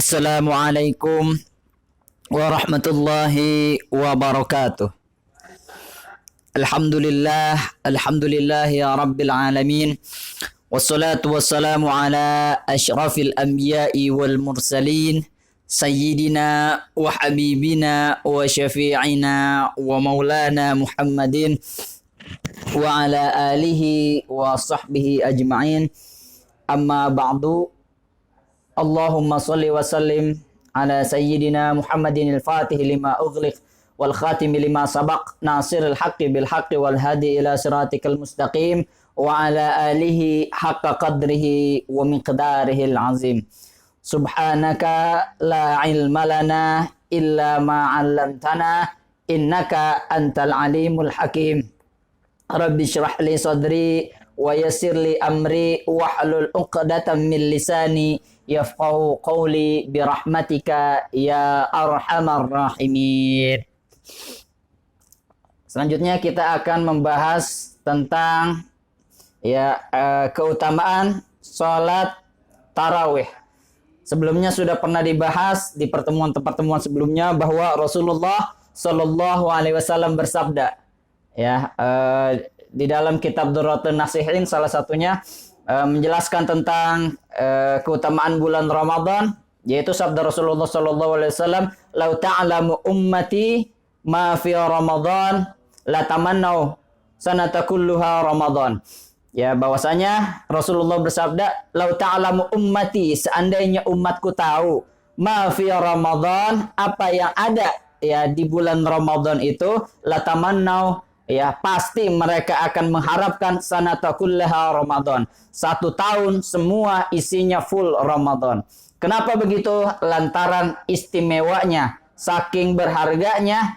Assalamualaikum warahmatullahi wabarakatuh. Alhamdulillah ya rabbil alamin. Wassalatu wassalamu ala asyrafil anbiya'i wal mursalin. Sayyidina wa habibina wa syafi'ina wa maulana Muhammadin wa ala alihi wa sahbihi ajma'in. Amma ba'du. Allahumma salli wa sallim ala sayyidina Muhammadin al-Fatih lima ughliq wal khatim lima sabaq nasiril haqqi bil haqqi wal hadi ila siratikal mustaqim wa ala alihi haqqa qadrihi wa miqdarihi al-azim. Subhanaka la ilma lana illa ma 'allamtana innaka antal alimul hakim. Rabbi shrah li sadri wa yassir li amri wahlul 'uqdatam min lisani yafqahu qawli birahmatika ya arhamar rahimin. Selanjutnya kita akan membahas tentang keutamaan sholat tarawih. Sebelumnya sudah pernah dibahas di pertemuan sebelumnya bahwa Rasulullah Shallallahu Alaihi Wasallam bersabda, di dalam kitab Durratun Nasihin salah satunya menjelaskan tentang keutamaan bulan Ramadan, yaitu sabda Rasulullah Sallallahu Alaihi Wasallam, "Lau ta'lamu ummati ma fi Ramadan, la tamannau sanata kulluha Ramadan." Ya, bahwasanya Rasulullah bersabda, "Lau ta'lamu ummati", seandainya umatku tahu, ma fi Ramadan, apa yang ada di bulan Ramadan itu, la tamannau, pasti mereka akan mengharapkan sanata kullaha Ramadan. 1 tahun semua isinya full Ramadan. Kenapa begitu? Lantaran istimewanya, saking berharganya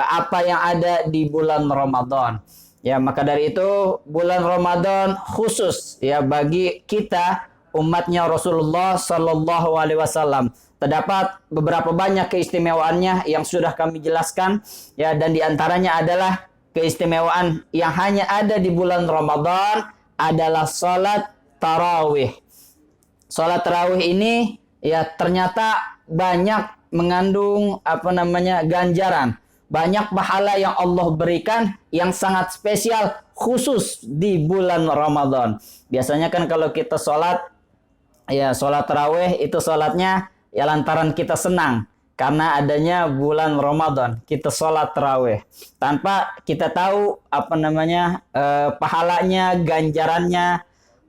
apa yang ada di bulan Ramadan. Maka dari itu bulan Ramadan khusus bagi kita umatnya Rasulullah Sallallahu Alaihi Wasallam. Terdapat beberapa banyak keistimewaannya yang sudah kami jelaskan, dan diantaranya adalah keistimewaan yang hanya ada di bulan Ramadan adalah salat tarawih. Salat tarawih ini ternyata banyak mengandung ganjaran, banyak pahala yang Allah berikan yang sangat spesial khusus di bulan Ramadan. Biasanya kan kalau kita salat tarawih itu salatnya lantaran kita senang karena adanya bulan Ramadan, kita sholat tarawih tanpa kita tahu pahalanya, ganjarannya.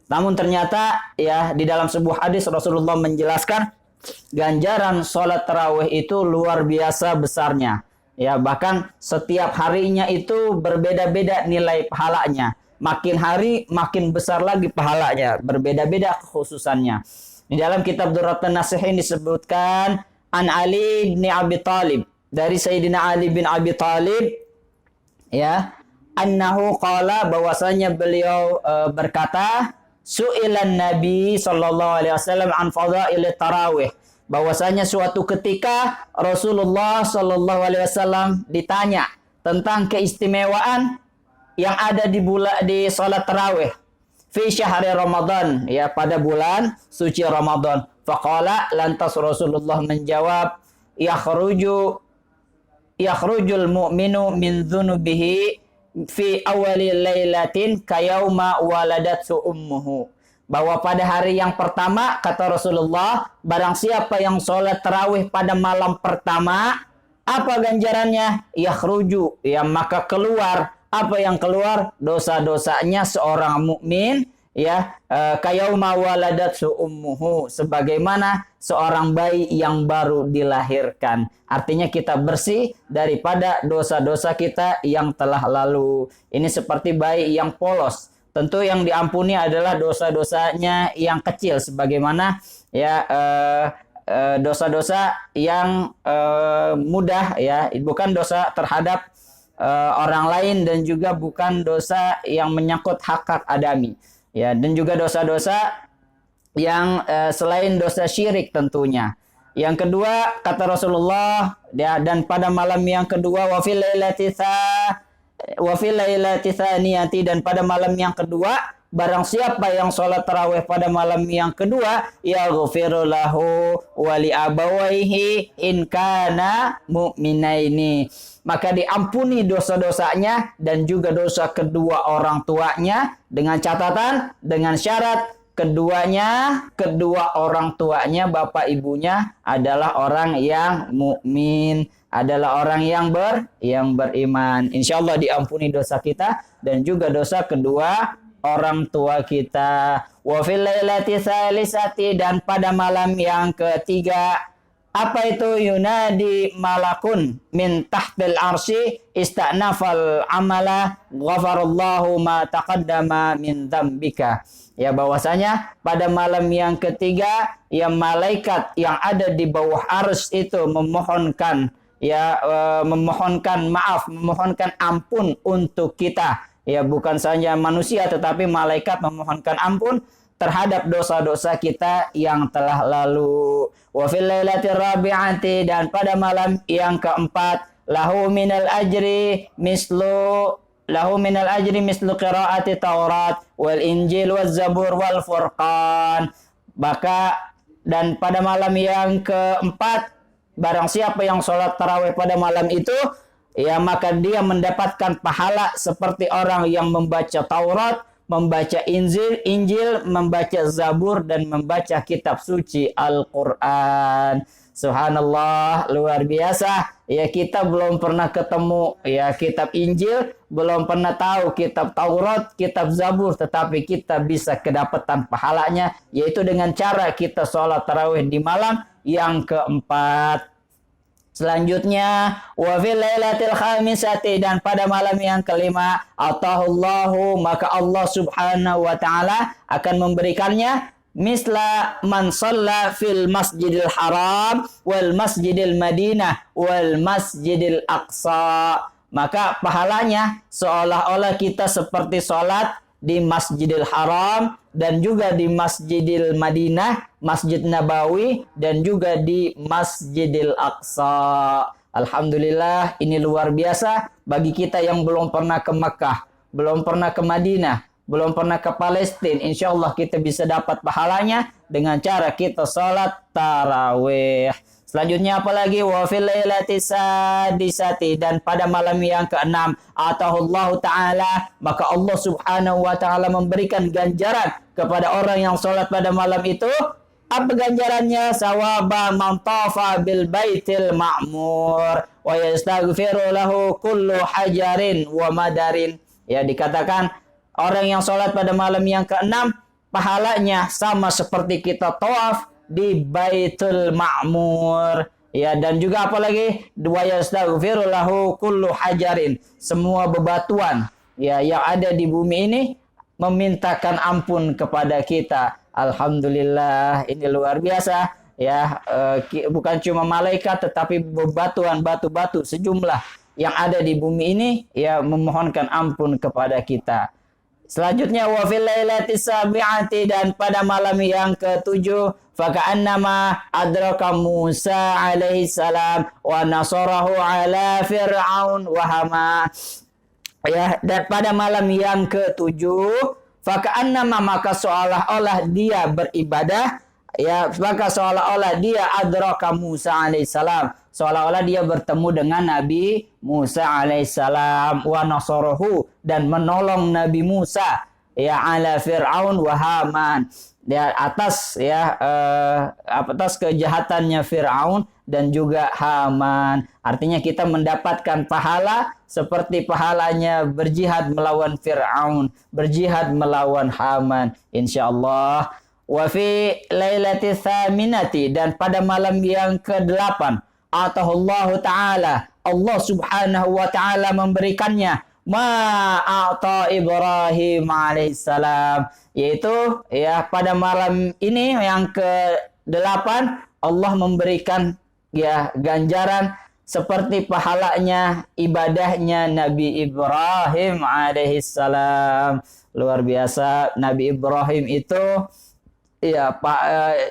Namun ternyata di dalam sebuah hadis Rasulullah menjelaskan ganjaran sholat tarawih itu luar biasa besarnya. Bahkan setiap harinya itu berbeda-beda nilai pahalanya. Makin hari makin besar lagi pahalanya, berbeda-beda kekhususannya. Di dalam kitab Durratun Nasihin disebutkan An Ali bin Abi Talib, dari Sayyidina Ali bin Abi Talib, annahu qala, bahwasanya beliau berkata, su'ilan Nabi sallallahu alaihi wasallam an fadail tarawih, bahwasanya suatu ketika Rasulullah sallallahu alaihi wasallam ditanya tentang keistimewaan yang ada di salat tarawih fi syahri Ramadan, pada bulan suci Ramadan. Faqala, lantas Rasulullah menjawab, yakhrujul mu'minu min dzunubihi fi awali lailatin kayauma waladatsu ummuhu. Bahwa pada hari yang pertama, kata Rasulullah, barang siapa yang sholat tarawih pada malam pertama, apa ganjarannya? Yakhruju, maka keluar. Apa yang keluar? Dosa-dosanya seorang mukmin, kayauma waladatsu ummuhu, sebagaimana seorang bayi yang baru dilahirkan. Artinya kita bersih daripada dosa-dosa kita yang telah lalu. Ini seperti bayi yang polos. Tentu yang diampuni adalah dosa-dosanya yang kecil, sebagaimana dosa-dosa yang mudah, bukan dosa terhadap orang lain, dan juga bukan dosa yang menyangkut hak-hak adami. Dan juga dosa-dosa yang selain dosa syirik tentunya. Yang kedua, kata Rasulullah, dan pada malam yang kedua, wa fil lailati tsaniyati, dan pada malam yang kedua barang siapa yang sholat tarawih pada malam yang kedua, yaghfiru lahu wa li abawaihi in kana mu'minaini. Maka diampuni dosa-dosanya dan juga dosa kedua orang tuanya dengan catatan, dengan syarat kedua orang tuanya, bapak ibunya adalah orang yang mukmin, adalah orang yang beriman. Insyaallah diampuni dosa kita dan juga dosa kedua orang tua kita. Wa fil lailati salisati, dan pada malam yang ketiga, apa itu? Yunadi malakun min tahtil arsy istanafal amala ghafarallahu ma taqaddama min dzambika. Ya, bahwasanya pada malam yang ketiga, yang malaikat yang ada di bawah arsy itu memohonkan memohonkan maaf, memohonkan ampun untuk kita. Ya, bukan saja manusia tetapi malaikat memohonkan ampun terhadap dosa-dosa kita yang telah lalu. Wa fil lailatir rabi'ati, dan pada malam yang keempat, lahu minal ajri mislu qiraati Taurat wal Injil wal Zabur wal Furqan. Dan pada malam yang keempat, barang siapa yang sholat tarawih pada malam itu, ya maka dia mendapatkan pahala seperti orang yang membaca Taurat, membaca Injil, membaca Zabur, dan membaca kitab suci Al-Quran. Subhanallah, luar biasa. Ya, kita belum pernah ketemu ya kitab Injil, belum pernah tahu kitab Taurat, kitab Zabur, tetapi kita bisa kedapatan pahalanya, yaitu dengan cara kita sholat tarawih di malam yang keempat. Selanjutnya, wa fil lailatil khamisati, dan pada malam yang kelima, atahullahu, maka Allah Subhanahu wa taala akan memberikannya misla man shalla fil masjidil haram wal masjidil madinah wal masjidil aqsa. Maka pahalanya seolah-olah kita seperti sholat di Masjidil Haram dan juga di Masjidil Madinah, Masjid Nabawi, dan juga di Masjidil Aqsa. Alhamdulillah, ini luar biasa bagi kita yang belum pernah ke Mekah, belum pernah ke Madinah, belum pernah ke Palestina. Insya Allah kita bisa dapat pahalanya dengan cara kita sholat tarawih. Selanjutnya apalagi? Wa fil lailati sadisati, dan pada malam yang keenam, atahullahu ta'ala, maka Allah Subhanahu wa ta'ala memberikan ganjaran kepada orang yang sholat pada malam itu. Apa ganjarannya? Sawaba man tafa bil baitil ma'mur wa yastaghfiru lahu kullu hajarin wa madarin. Ya, dikatakan orang yang sholat pada malam yang keenam, pahalanya sama seperti kita tawaf di Baitul Ma'mur. Ya, dan juga apalagi? Wa yastaghfiru lahu kullu hajarin, semua bebatuan ya yang ada di bumi ini memintakan ampun kepada kita. Alhamdulillah, ini luar biasa ya. Bukan cuma malaikat tetapi bebatuan, batu-batu sejumlah yang ada di bumi ini ya memohonkan ampun kepada kita. Selanjutnya, wa fil lailati sabi'ati, dan pada malam yang ketujuh, faka'annama adraka Musa alaihi salam wa nasarahu ala Fir'aun wa Haman. Ya, dan pada malam yang ketujuh, faka'annama, maka seolah-olah dia beribadah, ya, maka seolah-olah dia adraka Musa alaihissalam, seolah-olah dia bertemu dengan Nabi Musa alaihissalam, wa nasarahu, dan menolong Nabi Musa ya ala Fir'aun wa Haman, ya atas atas kejahatannya Fir'aun dan juga Haman. Artinya kita mendapatkan pahala seperti pahalanya berjihad melawan Fir'aun, berjihad melawan Haman, insyaallah. Wa fi lailati tsaminati, dan pada malam yang ke-8, atahullahu ta'ala, Allah Subhanahu wa ta'ala memberikannya ma'ata Ibrahim alaihissalam, yaitu ya pada malam ini yang ke-8 Allah memberikan ya ganjaran seperti pahalanya ibadahnya Nabi Ibrahim alaihissalam. Luar biasa, Nabi Ibrahim itu ya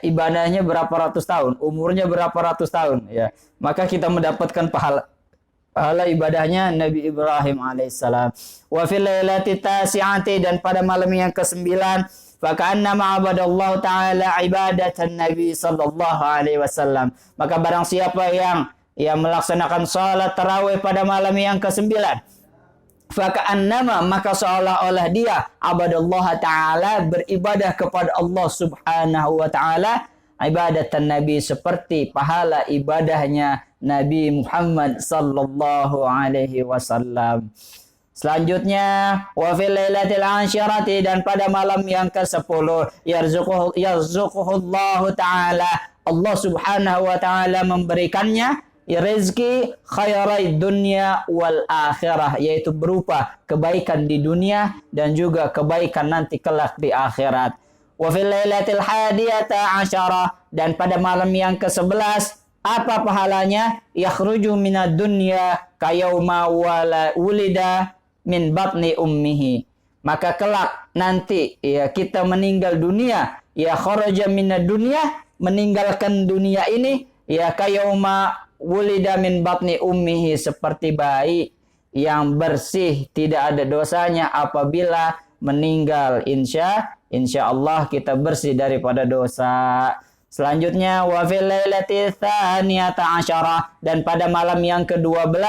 ibadahnya berapa ratus tahun, umurnya berapa ratus tahun ya. Maka kita mendapatkan pahala pahala ibadahnya Nabi Ibrahim alaihissalam. Wa fil lailati tasi'ati, dan pada malam yang ke-9, fa ka'anna ma'abadallahu ta'ala ibadatan Nabi sallallahu alaihi wasallam. Maka barang siapa yang melaksanakan salat tarawih pada malam yang ke-9, fa ka'annama, maka seolah-olah dia abadallahu ta'ala, beribadah kepada Allah subhanahu wa ta'ala, ibadatan Nabi, seperti pahala ibadahnya Nabi Muhammad sallallahu alaihi wasallam. Selanjutnya, wa fil lailatil ashirati, dan pada malam yang ke-10, yarzuquhullahu ta'ala, Allah subhanahu wa ta'ala memberikannya rezeki khairai dunya wal akhirah, yaitu berupa kebaikan di dunia dan juga kebaikan nanti kelak di akhirat. Wa fil lailatil hadiyata asyara, dan pada malam yang ke-11, apa pahalanya? Yakhruju minad dunya kayauma wulida min batni ummihi. Maka kelak nanti kita meninggal dunia, kharaja minad dunya, meninggalkan dunia ini, kayauma wulida min batni ummihi, seperti bayi yang bersih tidak ada dosanya apabila meninggal. Insya Allah kita bersih daripada dosa. Selanjutnya, wa fil lailati tsaniyata asyara, dan pada malam yang ke-12,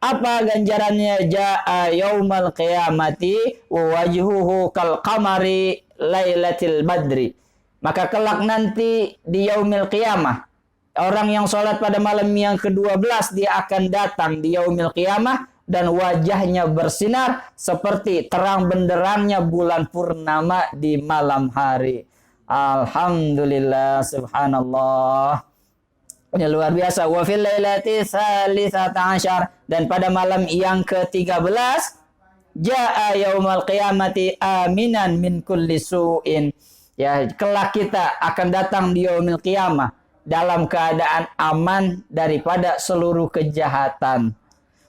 apa ganjarannya? Jaa yaumal qiyamati wa wajhuhu kal qamari lailatil badri. Maka kelak nanti di yaumil qiyamah, orang yang sholat pada malam yang ke-12, dia akan datang di yaumil qiyamah dan wajahnya bersinar seperti terang benderangnya bulan purnama di malam hari. Alhamdulillah, subhanallah. Ini luar biasa. Wa fil lailati salisata asyar, dan pada malam yang ke-13, jaa yaumal qiyamati aminan min kulli su'in. Kelak kita akan datang di yaumil qiyamah dalam keadaan aman daripada seluruh kejahatan.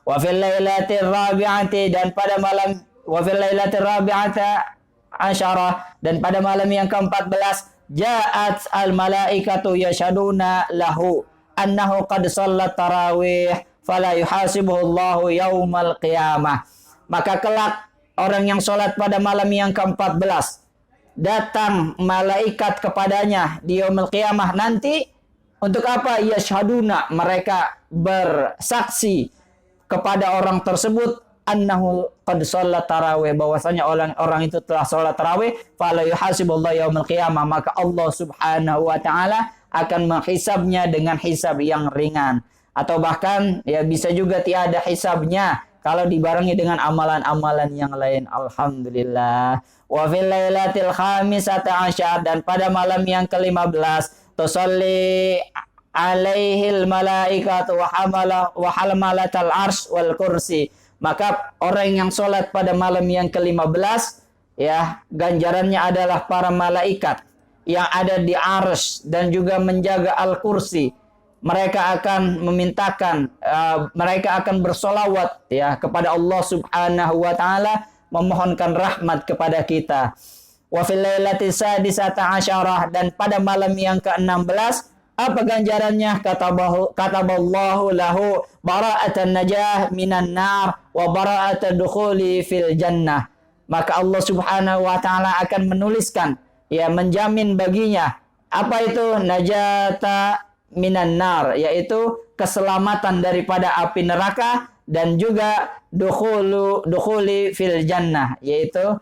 Wa fil lailatir rabi'ati, dan pada malam wa fil lailatir rabi'ata asyara, dan pada malam yang ke-14, ja'at al malaikatu yashaduna lahu annahu qad shallat tarawih fala yuhasibuhu Allahu yaumal qiyamah. Maka kelak orang yang sholat pada malam yang ke-14, datang malaikat kepadanya di yaumul qiyamah nanti. Untuk apa? Yashaduna, mereka bersaksi kepada orang tersebut, annahu qad shallat tarawih, bahwasanya orang itu telah sholat tarawih, fala yuhasibullahu yaumil qiyamah, maka Allah subhanahu wa ta'ala akan menghisabnya dengan hisab yang ringan, atau bahkan bisa juga tiada hisabnya kalau dibarengi dengan amalan-amalan yang lain. Alhamdulillah. Wa fil lailatil khamisata asyar, dan pada malam yang ke-15, tusalli alaihil malaikatu wa hamalatal arsy wal kursi. Maka orang yang sholat pada malam yang ke-15, ganjarannya adalah para malaikat yang ada di arsy dan juga menjaga al-kursi. Mereka akan memintakan, mereka akan bersolawat kepada Allah subhanahu wa ta'ala, memohonkan rahmat kepada kita. Wa fil lailati sadisata asyarah, dan pada malam yang ke-16, apa ganjarannya? Kataballahu lahu bara'atan najah minan nar wa bara'atan dukhuli fil jannah. Maka Allah subhanahu wa ta'ala akan menuliskan, menjamin baginya, apa itu? Najata minan nar, yaitu keselamatan daripada api neraka, dan juga dukhuli fil jannah, yaitu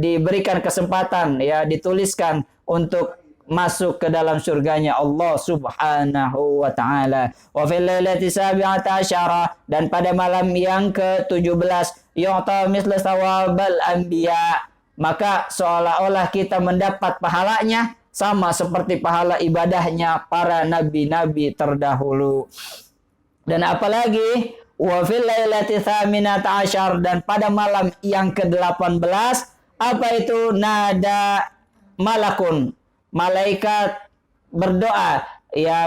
diberikan kesempatan, dituliskan untuk masuk ke dalam surganya Allah subhanahu wa ta'ala. Wa fil lailati sabi'ata asyara, dan pada malam yang ke-17, yu'ta misla sawabal anbiya, maka seolah-olah kita mendapat pahalanya sama seperti pahala ibadahnya para nabi-nabi terdahulu. Dan apalagi wa fil lailati thaminata asyar, dan pada malam yang ke-18, apa itu? Nada malakun, malaikat berdoa,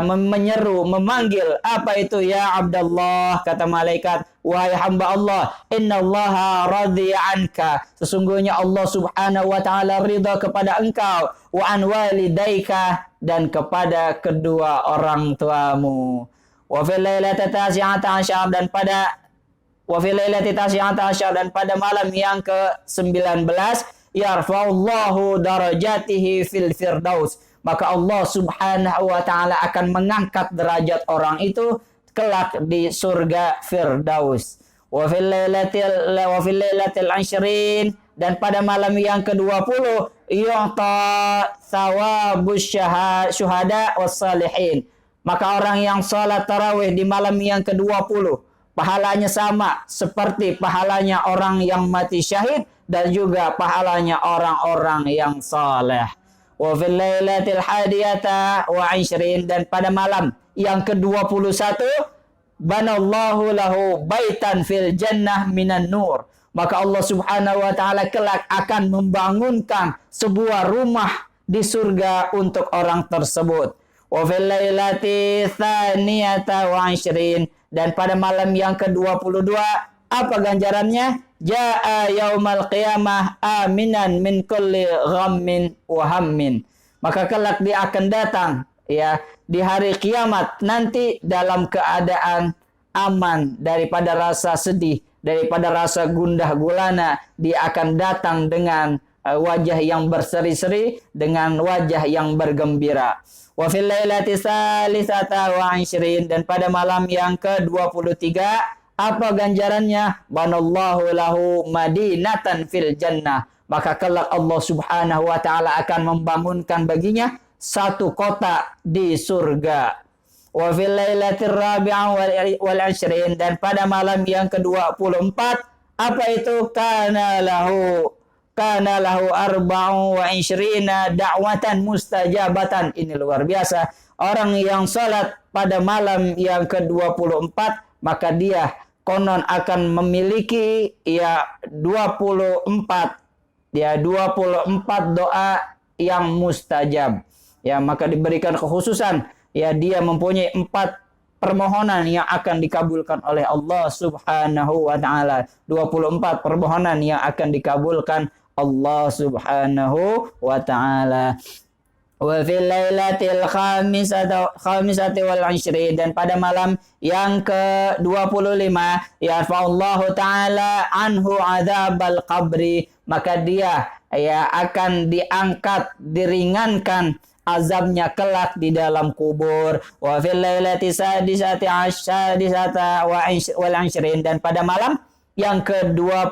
menyeru, memanggil. Apa itu? Ya Abdallah, kata malaikat, wahai hamba Allah, innallaha radiya anka, sesungguhnya Allah subhanahu wa ta'ala ridha kepada engkau, wa an walidaika, dan kepada kedua orang tuamu. Wa fil lailati tasi'ata asyar dan pada wa fil lailati tasi'ata asyar dan pada malam yang ke-19 yarfa'ullahu darajatihi fil firdaus. Maka Allah Subhanahu wa taala akan mengangkat derajat orang itu kelak di surga Firdaus. Wa fil lailatil ashrin dan pada malam yang ke-20 yu'ta thawabus syuhada was salihin. Maka orang yang salat tarawih di malam yang ke-20 pahalanya sama seperti pahalanya orang yang mati syahid dan juga pahalanya orang-orang yang saleh. Wa fil lailatil hadiyata wa 20 dan pada malam yang ke-21 banallahu lahu baitan fil jannah minan nur. Maka Allah Subhanahu wa taala kelak akan membangunkan sebuah rumah di surga untuk orang tersebut. Wa fil lailati tsaniyata wa 20 dan pada malam yang ke-22 apa ganjarannya? Jaa yaumal qiyamah aminan min kulli ghammin wa hammin. Maka kelak dia akan datang ya di hari kiamat nanti dalam keadaan aman daripada rasa sedih, daripada rasa gundah gulana. Dia akan datang dengan wajah yang berseri-seri, dengan wajah yang bergembira. Wa fil lailati salisata wa 20 dan pada malam yang ke-23 apa ganjarannya? Banallahu lahu madinatan fil jannah. Maka kelak Allah Subhanahu wa taala akan membangunkan baginya satu kota di surga. Wa fil lailatir rabi'ah wal 20 dan pada malam yang ke-24 apa itu? Kana lahu arba'u wa 20 da'watan mustajabatan. Ini luar biasa. Orang yang salat pada malam yang ke-24 maka dia konon akan memiliki 24 doa yang mustajab. Ya, maka diberikan kekhususan dia mempunyai 4 permohonan yang akan dikabulkan oleh Allah Subhanahu wa taala. 24 permohonan yang akan dikabulkan Allah Subhanahu wa taala. Wa fil lailatil khamisati wal 20 dan pada malam yang ke-25 yarfa'ullahu ta'ala anhu adzabal qabri. Maka dia akan diangkat, diringankan azabnya kelak di dalam kubur. Wa fil lailati sadisati asyadisata wal 20 dan pada malam yang ke-26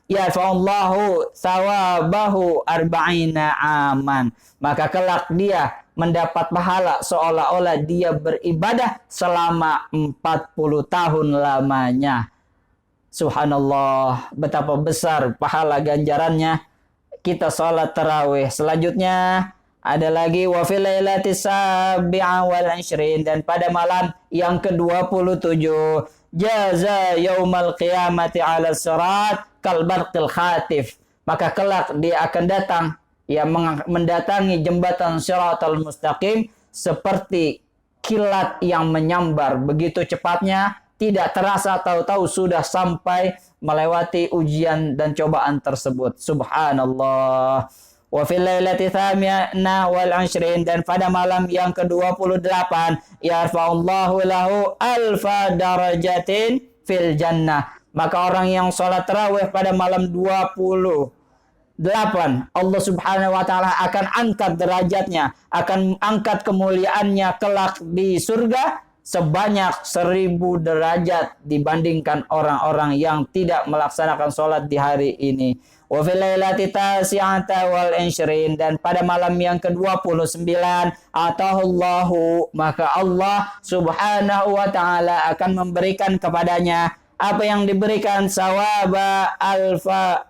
yarfa'ullahu sawabahu arba'ina aman. Maka kelak dia mendapat pahala seolah-olah dia beribadah selama 40 tahun lamanya. Subhanallah, betapa besar pahala ganjarannya kita salat tarawih. Selanjutnya ada lagi wa fil lailati sabi'a wal 20 dan pada malam yang ke-27 jaza yaumal qiyamati 'ala sirat kal barqil khatif. Maka kelak dia akan datang mendatangi jembatan Shiratal Mustaqim seperti kilat yang menyambar begitu cepatnya, tidak terasa tahu-tahu sudah sampai melewati ujian dan cobaan tersebut. Subhanallah. Wa fil lailati thamina wal 20 dan pada malam yang ke-28 yarfa'ullahu lahu alfa darajatin fil jannah. Maka orang yang sholat tarawih pada malam 28 Allah Subhanahu wa taala akan angkat derajatnya, akan angkat kemuliaannya kelak di surga sebanyak 1000 derajat dibandingkan orang-orang yang tidak melaksanakan sholat di hari ini. Wa fil lailati tasi'ata wal 20 dan pada malam yang ke-29 atahullahu maka Allah Subhanahu wa taala akan memberikan kepadanya apa yang diberikan sawaba alfa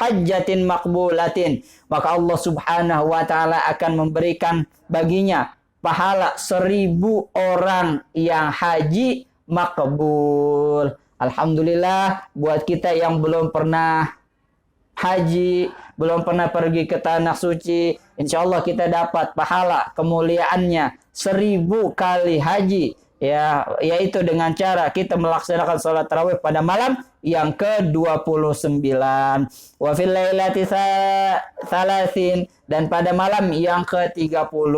hajjatin makbulatin. Maka Allah Subhanahu wa taala akan memberikan baginya pahala 1000 orang yang haji makbul. Alhamdulillah buat kita yang belum pernah haji, belum pernah pergi ke tanah suci, insya Allah kita dapat pahala kemuliaannya 1000 kali haji. Yaitu dengan cara kita melaksanakan sholat tarawih pada malam yang ke-29. Wa fil lailati thalathin dan pada malam yang ke-30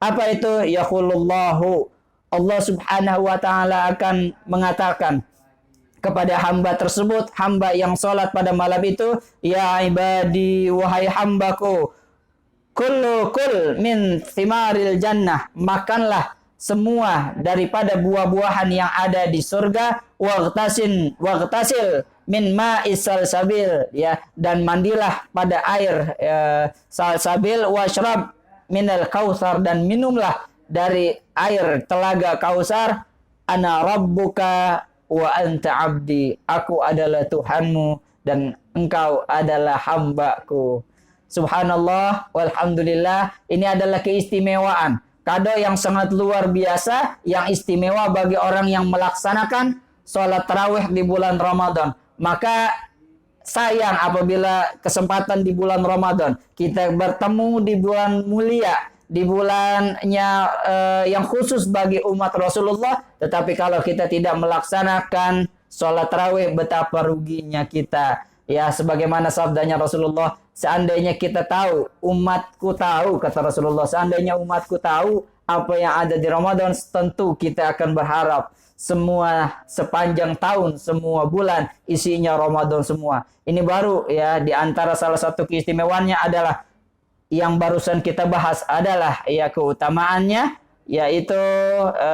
Apa itu? Yaqulullahu, Allah Subhanahu wa taala akan mengatakan kepada hamba tersebut, hamba yang sholat pada malam itu, ya ibadi, wahai hambaku, kul min thimaril jannah, makanlah semua daripada buah-buahan yang ada di surga, waqtasil min ma'is salsabil, ya, dan mandilah pada air salsabil, washrab minal kausar, dan minumlah dari air telaga kausar. Ana rabbuka wa anta abdi, aku adalah Tuhanmu dan engkau adalah hambaku. Subhanallah, walhamdulillah. Ini adalah keistimewaan, kado yang sangat luar biasa, yang istimewa bagi orang yang melaksanakan sholat tarawih di bulan Ramadan. Maka sayang apabila kesempatan di bulan Ramadan kita bertemu di bulan mulia, di bulannya yang khusus bagi umat Rasulullah, tetapi kalau kita tidak melaksanakan sholat tarawih, betapa ruginya kita. Ya, sebagaimana sabdanya Rasulullah, seandainya kita tahu, umatku tahu, kata Rasulullah, seandainya umatku tahu apa yang ada di Ramadan, tentu kita akan berharap semua sepanjang tahun, semua bulan isinya Ramadan semua. Ini baru, ya, di antara salah satu keistimewaannya adalah yang barusan kita bahas adalah, ya, keutamaannya, yaitu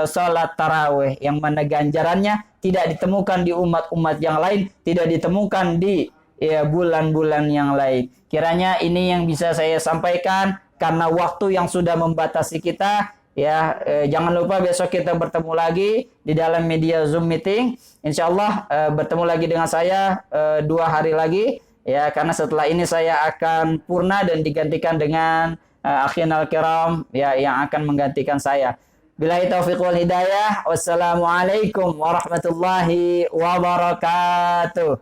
sholat tarawih, yang mana ganjarannya tidak ditemukan di umat-umat yang lain, tidak ditemukan di, ya, bulan-bulan yang lain. Kiranya ini yang bisa saya sampaikan, karena waktu yang sudah membatasi kita, ya. Jangan lupa besok kita bertemu lagi di dalam media Zoom meeting. Insya Allah bertemu lagi dengan saya 2 hari lagi. Ya, karena setelah ini saya akan purna dan digantikan dengan akhinal kiram, ya, yang akan menggantikan saya. Billahi taufiq wal hidayah. Wassalamualaikum warahmatullahi wabarakatuh.